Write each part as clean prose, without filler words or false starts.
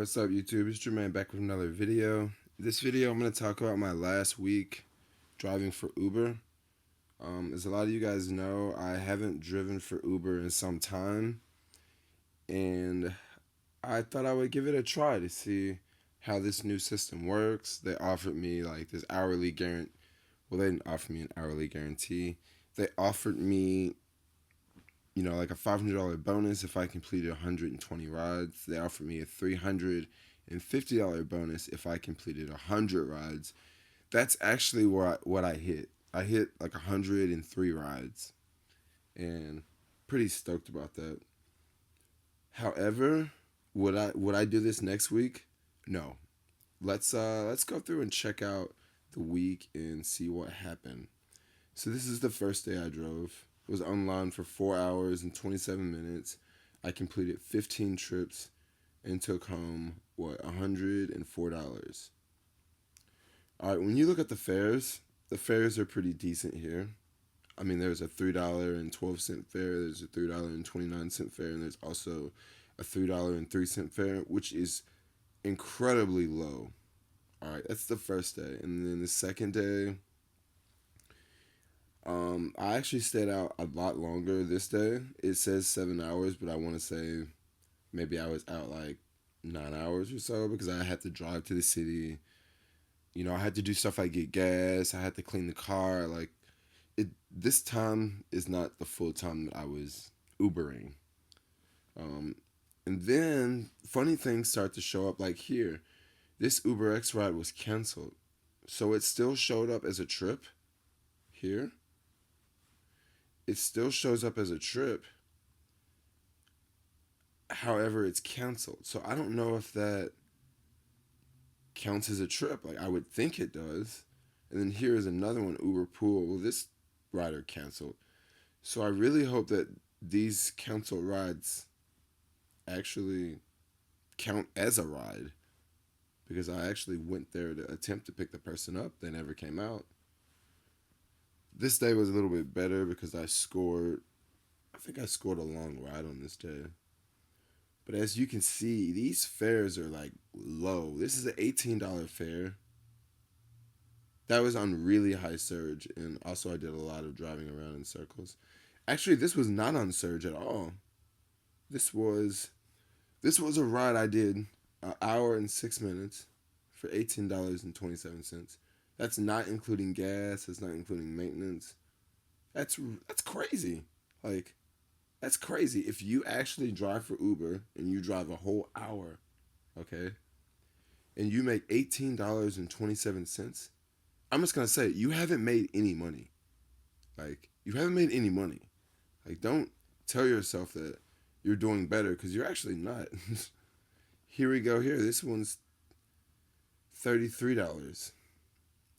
What's up YouTube? It's Jermaine back with another video. This video I'm going to talk about my last week driving for Uber. As a lot of you guys know, I haven't driven for Uber in some time, and I thought I would give it a try to see how this new system works. They offered me like this hourly guarantee. Well, they didn't offer me an hourly guarantee. They offered me, like a $500 bonus if I completed 120 rides. They offered me a $350 bonus if I completed 100 rides. That's actually what I hit. I hit like 103 rides, and pretty stoked about that. However, would I do this next week? No. Let's go through and check out the week and see what happened. So this is the first day I drove. I was online for 4 hours and 27 minutes. I completed 15 trips and took home $104. All right, when you look at the fares are pretty decent here. I mean, there's a $3.12 fare, there's a $3.29 fare, and there's also a $3.03 fare, which is incredibly low. All right, that's the first day. And then the second day, I actually stayed out a lot longer this day. It says 7 hours, but I want to say maybe I was out like 9 hours or so because I had to drive to the city. I had to do stuff like get gas. I had to clean the car. Like it. This time is not the full time that I was Ubering. Um, and then funny things start to show up. Like here, this Uber X ride was canceled, so it still showed up as a trip. Here, it still shows up as a trip. However, it's canceled. So I don't know if that counts as a trip. Like I would think it does. And then here is another one, Uber Pool. Well, this rider canceled. So I really hope that these canceled rides actually count as a ride because I actually went there to attempt to pick the person up. They never came out. This day was a little bit better because I think I scored a long ride on this day. But as you can see, these fares are like low. This is an $18 fare. That was on really high surge, and also I did a lot of driving around in circles. Actually, this was not on surge at all. This was this was a ride I did an hour and 6 minutes for $18.27. That's not including gas. That's not including maintenance. That's crazy. Like that's crazy. If you actually drive for Uber and you drive a whole hour, okay, and you make $18.27, I'm just gonna say you haven't made any money. Like you haven't made any money. Like don't tell yourself that you're doing better because you're actually not. Here we go. Here, this one's $33.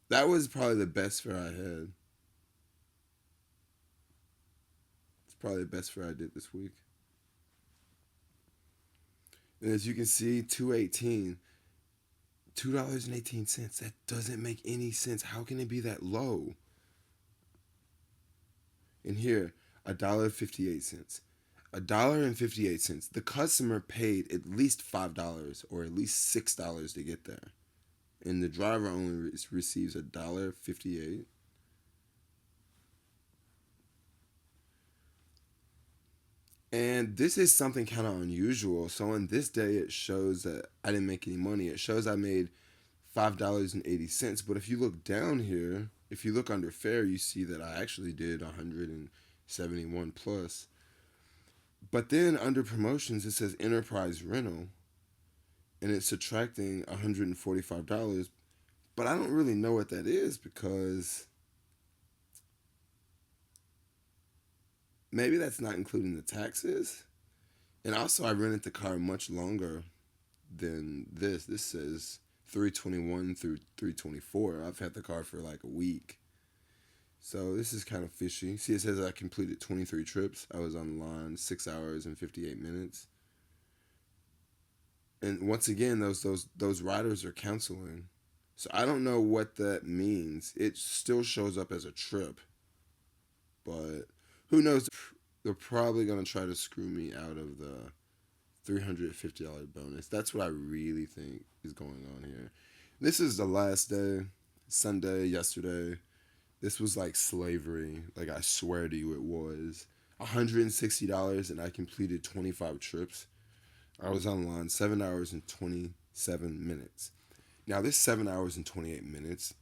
That was probably the best fare I had. It's probably the best fare I did this week. And as you can see, 218. $2.18. That doesn't make any sense. How can it be that low? And here, $1.58. $1.58. The customer paid at least $5 or at least $6 to get there. And the driver only receives $1.58. And this is something kind of unusual. So on this day, it shows that I didn't make any money. It shows I made $5.80. But if you look down here, if you look under fare, you see that I actually did 171 plus. But then under promotions, it says enterprise rental, and it's subtracting $145. But I don't really know what that is because maybe that's not including the taxes. And also, I rented the car much longer than this. This says 321 through 324. I've had the car for like a week. So this is kind of fishy. See, it says I completed 23 trips. I was on the line 6 hours and 58 minutes. And once again, those riders are canceling. So I don't know what that means. It still shows up as a trip, but who knows? They're probably gonna try to screw me out of $350 bonus. That's what I really think is going on here. This is the last day, Sunday, yesterday. This was like slavery. Like, I swear to you, it was. $160 and I completed 25 trips. I was online 7 hours and 27 minutes. Now, this 7 hours and 28 minutes,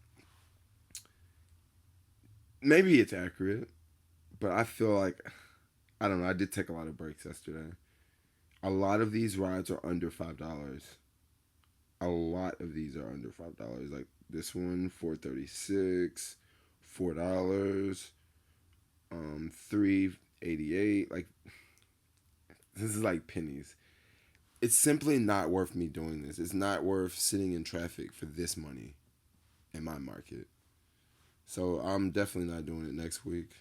maybe it's accurate, but I feel like, I don't know, I did take a lot of breaks yesterday. A lot of these rides are under $5. A lot of these are under $5. Like this one, 436, $4, 388. Like, this is like pennies. It's simply not worth me doing this. It's not worth sitting in traffic for this money in my market. So I'm definitely not doing it next week.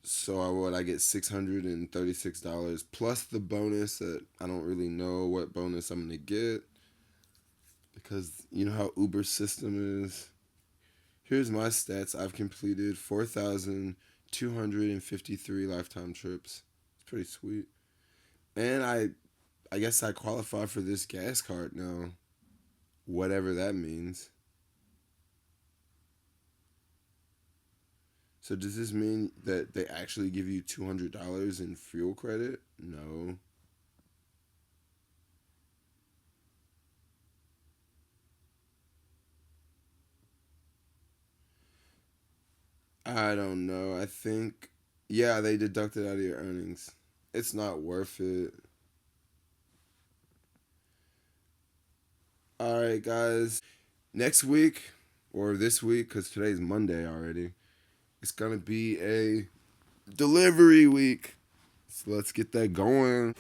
So I get $636 plus the bonus that I don't really know what bonus I'm gonna get, because you know how Uber's system is. Here's my stats. I've completed 4,253 lifetime trips. It's pretty sweet. And I guess I qualify for this gas card now. Whatever that means. So does this mean that they actually give you $200 in fuel credit? No. I don't know. I think, yeah, they deduct it out of your earnings. It's not worth it. All right, guys. Next week, or this week, because today's Monday already, it's going to be a delivery week. So let's get that going.